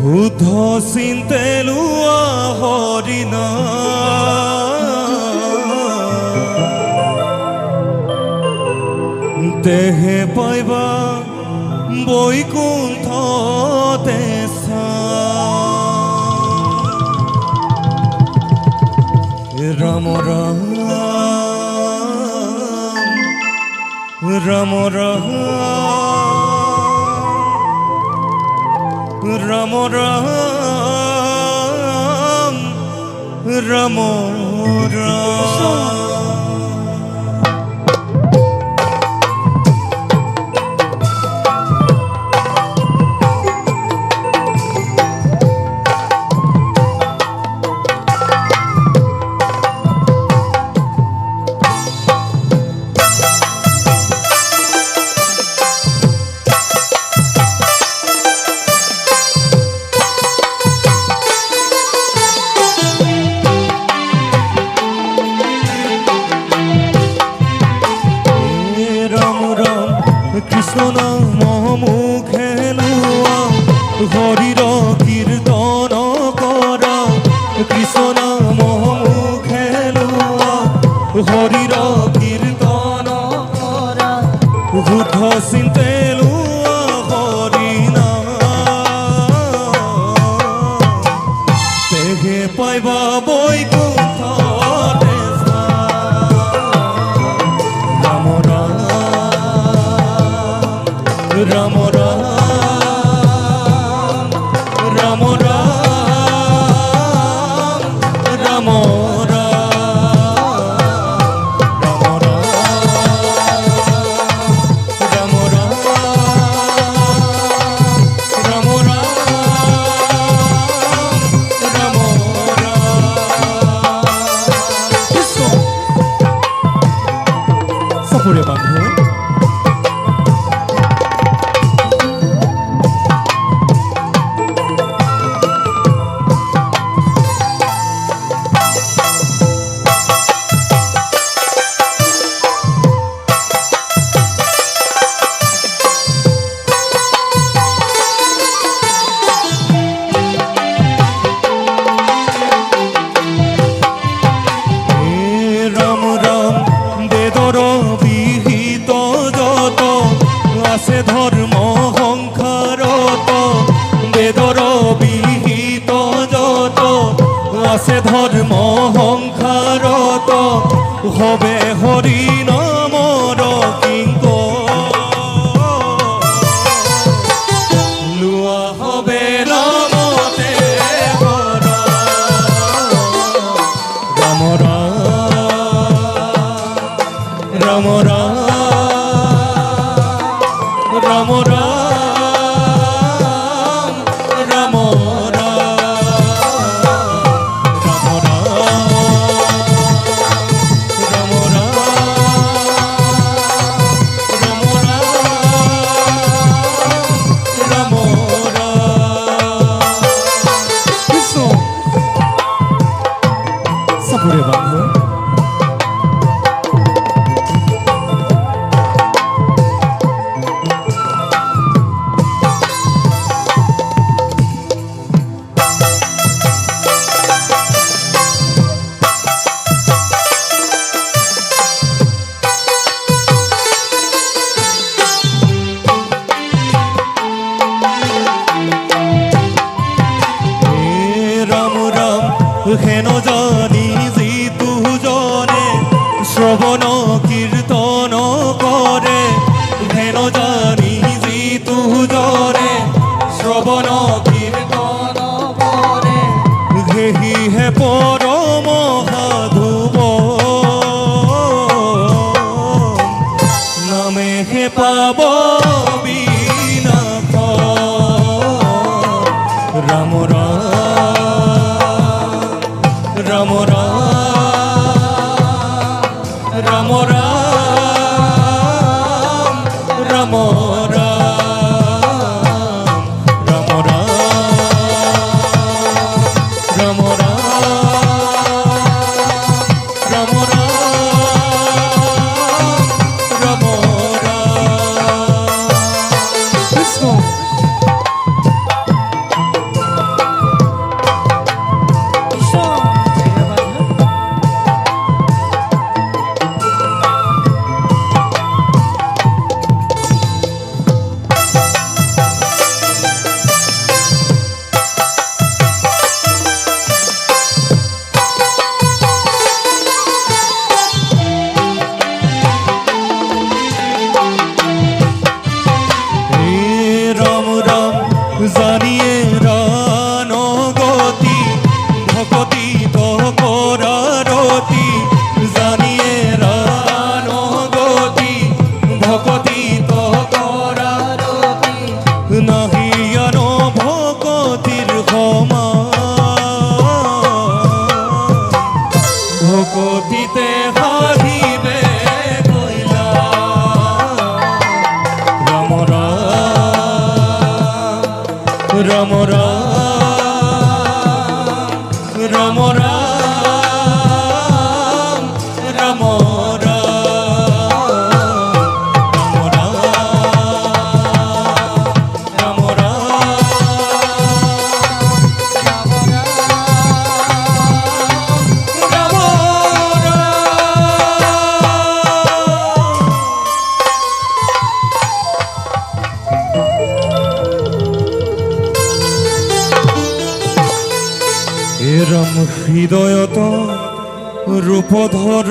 শুদ্ধ চিন্তে লোৱা হৰিনা তেহে পাইবা বৈকুণ্ঠতে ৰাম ৰাম রাম রাম রাম রাম রাম রাম কৃষ্ণ নাম মুখে লোৱা হৰিৰ কীৰ্তন কৰা কৃষ্ণ নাম মুখে লোৱা হৰিৰ কীৰ্তন কৰা শুদ্ধ চিন্তে লোৱা হৰিনা তেহে পাইবা বৈকুণ্ঠতে ৰাম ৰাম রাম রাম রাম রাম রাম সাপুরে বান্ধব আছে ধর্ম সংসারত বেদর বিহিত যত আছে ধর্ম সংসারত হবে হরি নামৰ কিঙ্ক লোৱা হবে নামতে ৰাম ৰাম ৰাম ৰাম রাম রাম রাম কৃষ্ণ সাপুরে বান্ধব হেন জানি যিতু জনে শ্রবণ কীর্তন করে হেন জানি যিতু জনে শ্রবণ কীর্তন করে হেহি হে পরম সাধুব নামে হে পাব বিনাশ রাম রাম রাম রাম রাম রাম রাম রাম রাম রাম কৃষ্ণ জানিয়ে রানগতি ভকতি তপরারতি জানিয়ে রানগতি ভকতি তপরারতি নাহিয়ান ভকতির ক্ষমা ভকতিতে হারিবে কইলা রাম রাম রাম রাম রাম রাম এরম হৃদয়ত রূপধর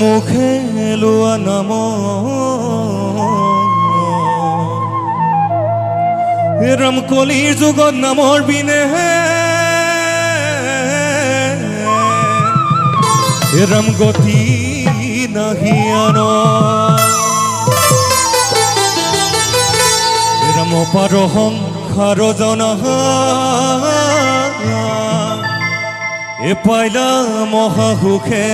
মুখে লোয়া নাম এরম কলির যুগত নামৰ বিনে এরম গতি নাহিয়ান এরম অপার সংসার জনা এ পাইলা মহাসুখে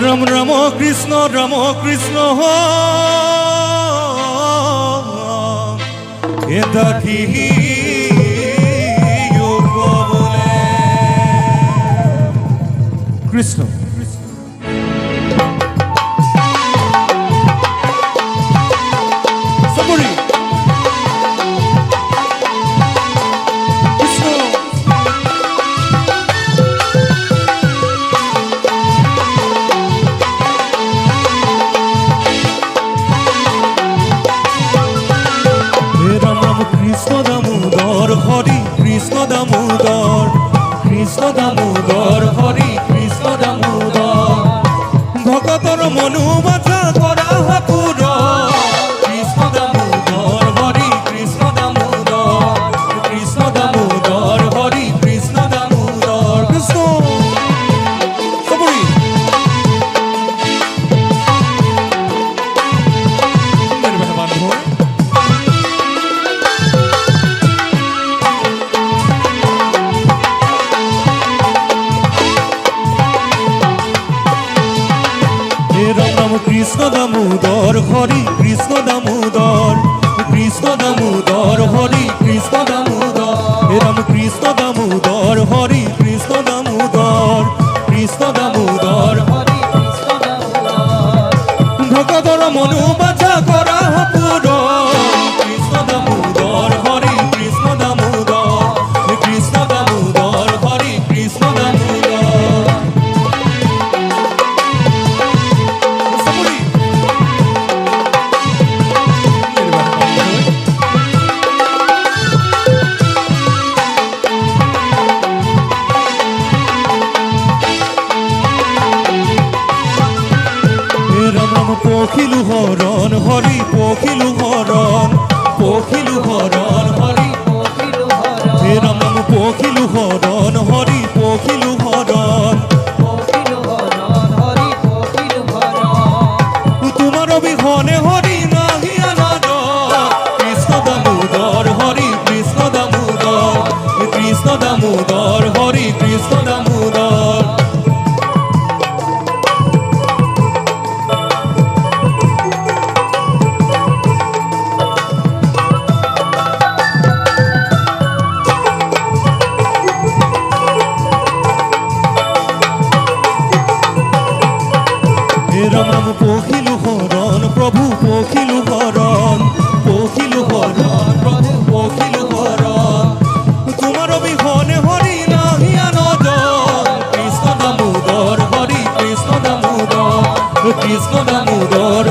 রাম রাম কৃষ্ণ এটা কি বলে কৃষ্ণ দামোদর হরি কৃষ্ণ দামোদর ভগতর মনু বাধা করা পুর কৃষ্ণ দামোদর হরি কৃষ্ণ দামোদর হরি কৃষ্ণ দামোদর কৃষ্ণ সবরি বান্ধব কৃষ্ণ দামোদর হরি কৃষ্ণ দামোদর হরি কৃষ্ণ দামোদর রাম কৃষ্ণ দামোদর হরি কৃষ্ণ দামোদর হরি কৃষ্ণ দামোদর ভগতর মনু বাধা করা পুর কৃষ্ণ দামোদর হরি কৃষ্ণ দামোদর হরি কৃষ্ণ দামোদর পখিলু হরণ হরি পখিলু হরণ হরি রাম নাম পখিলু হরণ হরি পখিলু হরণ তোমার অবিহনে হরি নাহি আনন্দ কৃষ্ণ দামোদর হরি কৃষ্ণ দামোদর হরি কৃষ্ণ দামোদর রাম নাম পখিলু হরণ প্রভু পখিলু হরণ প্রভু পখিলু হরণ তোমার অবিহনে হরি নাহি আনন্দ কৃষ্ণ দামোদর হরি কৃষ্ণ দামোদর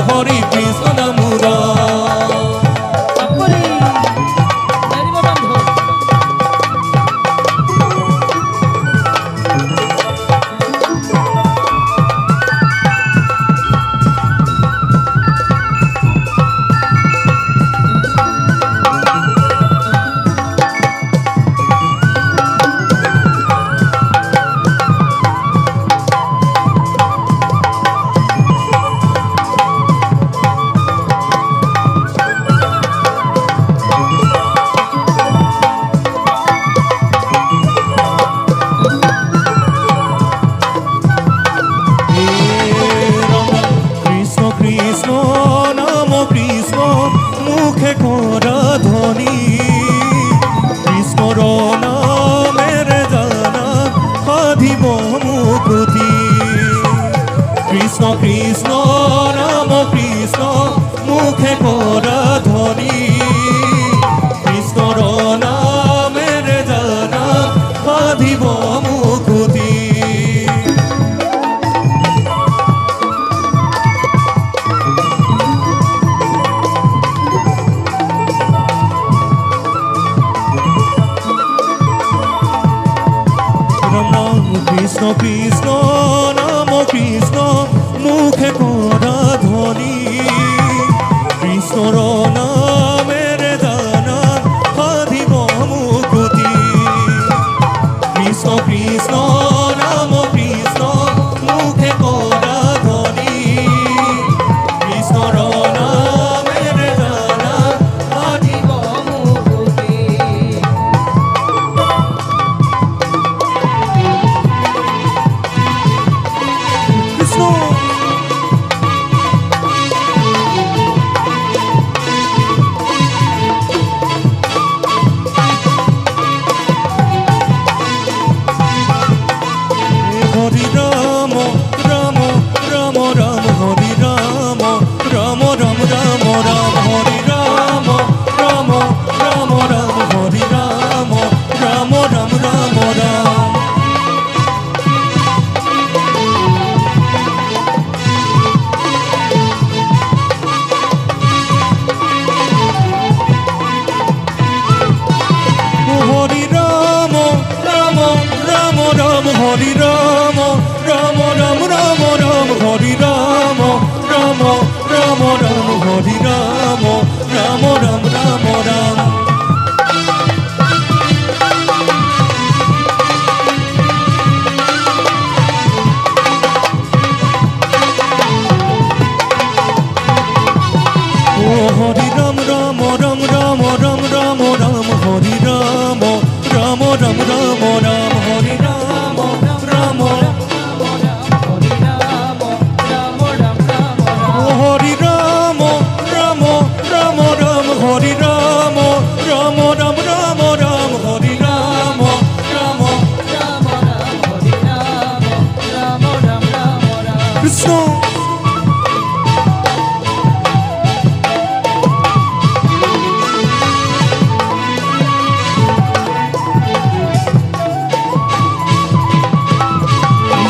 হরি কৃষ্ণ দামোদর কৃষ্ণ কৃষ্ণ নাম কৃষ্ণ মুখে করা ধ্বনি কৃষ্ণর নামের জানা সাধিব মুকুতি কৃষ্ণ কৃষ্ণ নাম কৃষ্ণ মুখে করা ধ্বনি কৃষ্ণর নামের জানা সাধিব মুকুতি কৃষ্ণ হরি রাম রাম রাম রাম হরি রাম রাম রাম রাম রাম হরি রাম রাম রাম রাম হরি রাম রাম রাম রাম রাম হরি রাম রাম রাম রাম হরি রাম রাম রাম রাম রাম হরি রাম রাম রাম রাম হরি রাম রাম রাম রাম রাম ও হরি রাম রাম রাম রাম রাম রাম রাম হরি রাম রাম রাম রাম রাম হরি রাম রাম ও হরি রাম রাম রাম রাম হরি রাম রাম রাম রাম রাম হরি রাম রাম কৃষ্ণ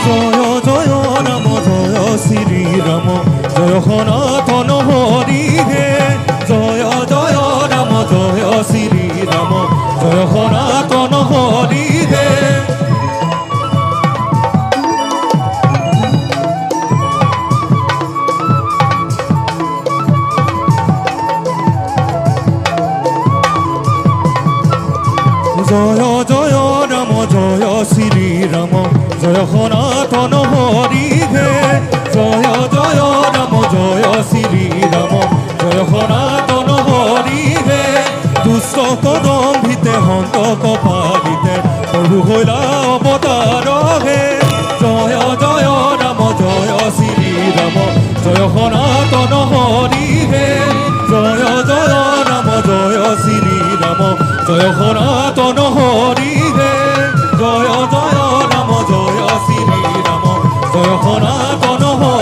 জয় জয় রাম জয় শ্রী রাম জয় সনাতন হরি হে জয় জয় রাম জয় শ্রী রাম জয় সনাতন হরি হে জয় জয় রাম জয় শ্রী রাম জয় সনাতন হরি হে জয় জয় রাম জয় শ্রী রাম জয় সনাতন হরি হে দুষ্ট কদম্ভিতে হন্ত কপালিতে প্রভু হইলা অবতার হে জয় জয় রাম জয় শ্রী রাম জয় সনাতন হরি হে জয় জয় রাম জয় শ্রী রাম জয় সনাতন হরি হে জয় জয় রাম জয় শ্রী রাম জয় সনাতন হরি